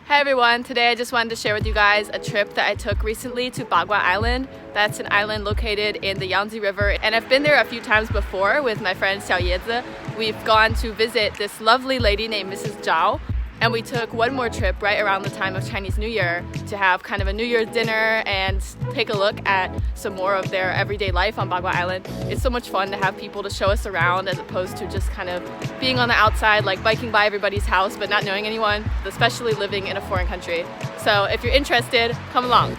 Hi everyone, today I just wanted to share with you guys a trip that I took recently to Bagua Island. That's an island located in the Yangtze River, and I've been there a few times before with my friend Yangtze. We've gone to visit this lovely lady named Mrs. Zhao, and we took one more trip right around the time of Chinese New Year to have kind of a New Year's dinner and take a look at some more of their everyday life on Bagua Island. It's so much fun to have people to show us around as opposed to just kind of being on the outside, like biking by everybody's house but not knowing anyone, especially living in a foreign country. So if you're interested, come along.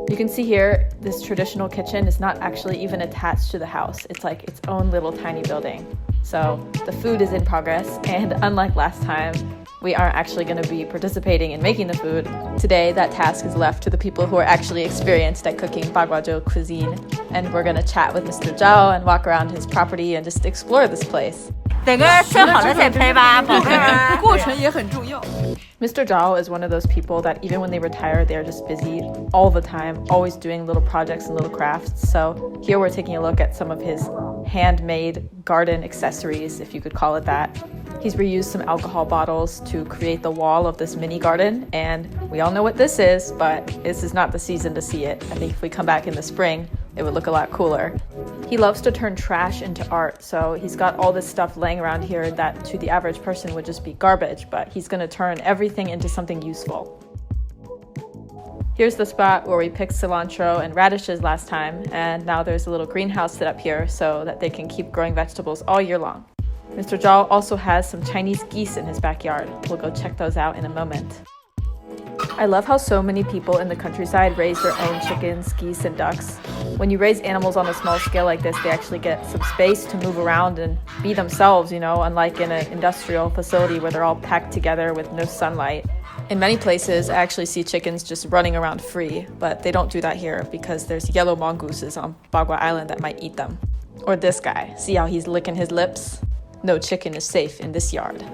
You can see here, this traditional kitchen is not actually even attached to the house. It's like its own little tiny building. So the food is in progress, and unlike last time, we aren't actually going to be participating in making the food. Today, that task is left to the people who are actually experienced at cooking Bagua cuisine. And we're going to chat with Mr. Zhao and walk around his property and just explore this place. Mr. Zhao is one of those people that even when they retire, they're just busy all the time, always doing little projects and little crafts. So here we're taking a look at some of his handmade garden accessories, if you could call it that. He's reused some alcohol bottles to create the wall of this mini garden, and we all know what this is, but this is not the season to see it. I think if we come back in the spring, it would look a lot cooler. He loves to turn trash into art, so he's got all this stuff laying around here that to the average person would just be garbage, but he's going to turn everything into something useful. Here's the spot where we picked cilantro and radishes last time, and now there's a little greenhouse set up here so that they can keep growing vegetables all year long. Mr. Zhao also has some Chinese geese in his backyard. We'll go check those out in a moment. I love how so many people in the countryside raise their own chickens, geese, and ducks. When you raise animals on a small scale like this, they actually get some space to move around and be themselves, unlike in an industrial facility where they're all packed together with no sunlight. In many places, I actually see chickens just running around free, but they don't do that here because there's yellow mongooses on Bagua Island that might eat them. Or this guy, see how he's licking his lips? No chicken is safe in this yard.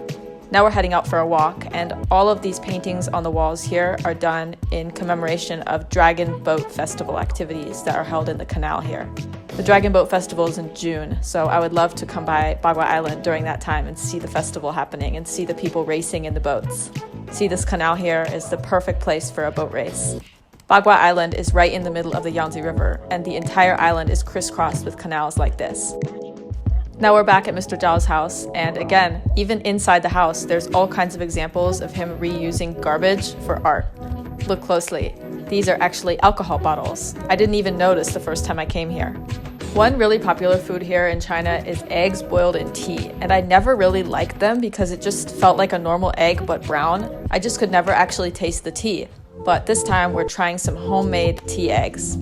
Now we're heading out for a walk, and all of these paintings on the walls here are done in commemoration of Dragon Boat Festival activities that are held in the canal here. The Dragon Boat Festival is in June, so I would love to come by Bagua Island during that time and see the festival happening and see the people racing in the boats. See, this canal here is the perfect place for a boat race. Bagua Island is right in the middle of the Yangtze River, and the entire island is crisscrossed with canals like this. Now we're back at Mr. Zhao's house, and again, even inside the house, there's all kinds of examples of him reusing garbage for art. Look closely. These are actually alcohol bottles. I didn't even notice the first time I came here. One really popular food here in China is eggs boiled in tea, and I never really liked them because it just felt like a normal egg but brown. I just could never actually taste the tea. But this time we're trying some homemade tea eggs.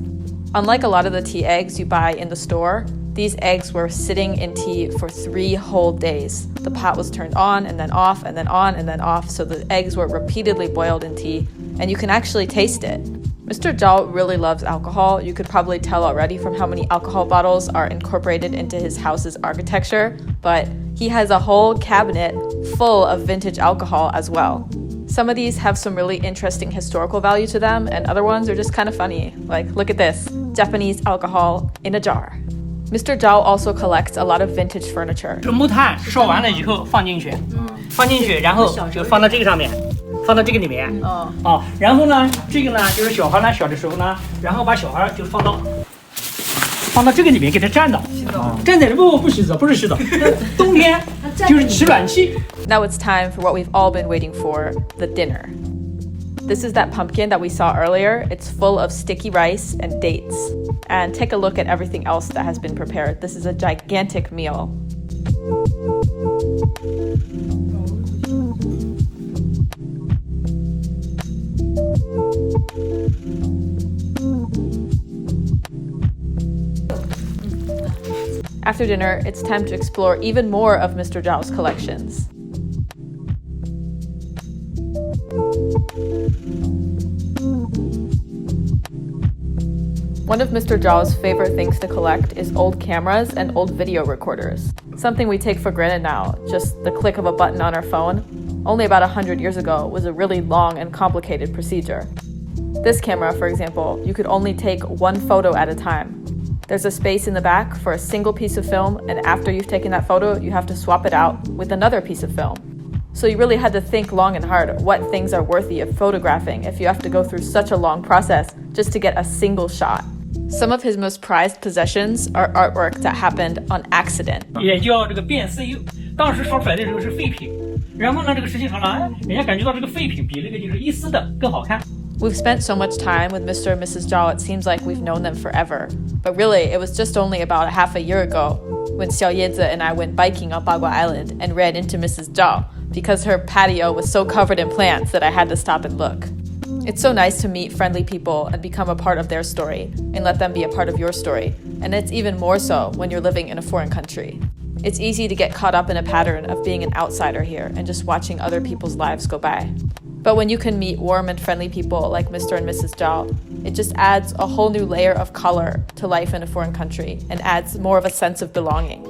Unlike a lot of the tea eggs you buy in the store, these eggs were sitting in tea for 3 whole days. The pot was turned on and then off and then on and then off, so the eggs were repeatedly boiled in tea, and you can actually taste it. Mr. Zhao really loves alcohol. You could probably tell already from how many alcohol bottles are incorporated into his house's architecture, but he has a whole cabinet full of vintage alcohol as well. Some of these have some really interesting historical value to them, and other ones are just kind of funny. Like, look at this, Japanese alcohol in a jar. Mr. Zhao also collects a lot of vintage furniture. 这木炭烧完了以后放进去，然后就放到这个上面，放到这个里面。然后呢，这个呢就是小孩呢小的时候呢，然后把小孩就放到这个里面给他站到，站在这不洗澡，不是洗澡，冬天就是取暖气。Now it's time for what we've all been waiting for, the dinner. This is that pumpkin that we saw earlier. It's full of sticky rice and dates. And take a look at everything else that has been prepared. This is a gigantic meal. After dinner, it's time to explore even more of Mr. Zhao's collections. One of Mr. Zhao's favorite things to collect is old cameras and old video recorders. Something we take for granted now, just the click of a button on our phone. Only about 100 years ago was a really long and complicated procedure. This camera, for example, you could only take one photo at a time. There's a space in the back for a single piece of film, and after you've taken that photo, you have to swap it out with another piece of film. So you really had to think long and hard what things are worthy of photographing if you have to go through such a long process just to get a single shot. Some of his most prized possessions are artwork that happened on accident. 也叫这个变色釉，当时烧出来的时候是废品，然后呢，这个实际上呢，人家感觉到这个废品比那个就是一丝的更好看。 We've spent so much time with Mr. and Mrs. Zhao, it seems like we've known them forever. But really, it was just only about a half a year ago when Xiao Yangtze and I went biking on Bagua Island and ran into Mrs. Zhao because her patio was so covered in plants that I had to stop and look. It's so nice to meet friendly people and become a part of their story and let them be a part of your story. And it's even more so when you're living in a foreign country. It's easy to get caught up in a pattern of being an outsider here and just watching other people's lives go by. But when you can meet warm and friendly people like Mr. and Mrs. Zhao, it just adds a whole new layer of color to life in a foreign country and adds more of a sense of belonging.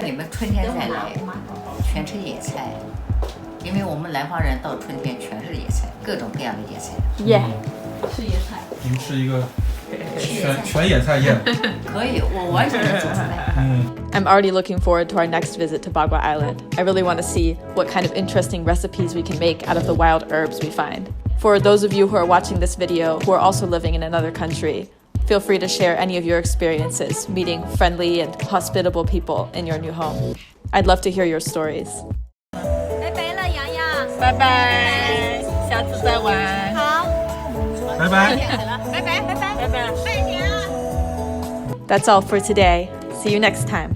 你们春天再来，全吃野菜，因为我们南方人到春天全是野菜，各种各样的野菜。Yeah. 吃野菜。你们是一个全野菜宴。可以，我完全能做出来。I'm already looking forward to our next visit to Bagua Island. I really want to see what kind of interesting recipes we can make out of the wild herbs we find. For those of you who are watching this video who are also living in another country, feel free to share any of your experiences meeting friendly and hospitable people in your new home. I'd love to hear your stories. 拜拜了，洋洋。拜拜，下次再玩。好。拜拜。拜拜拜拜拜拜。拜年啊。 That's all for today. See you next time.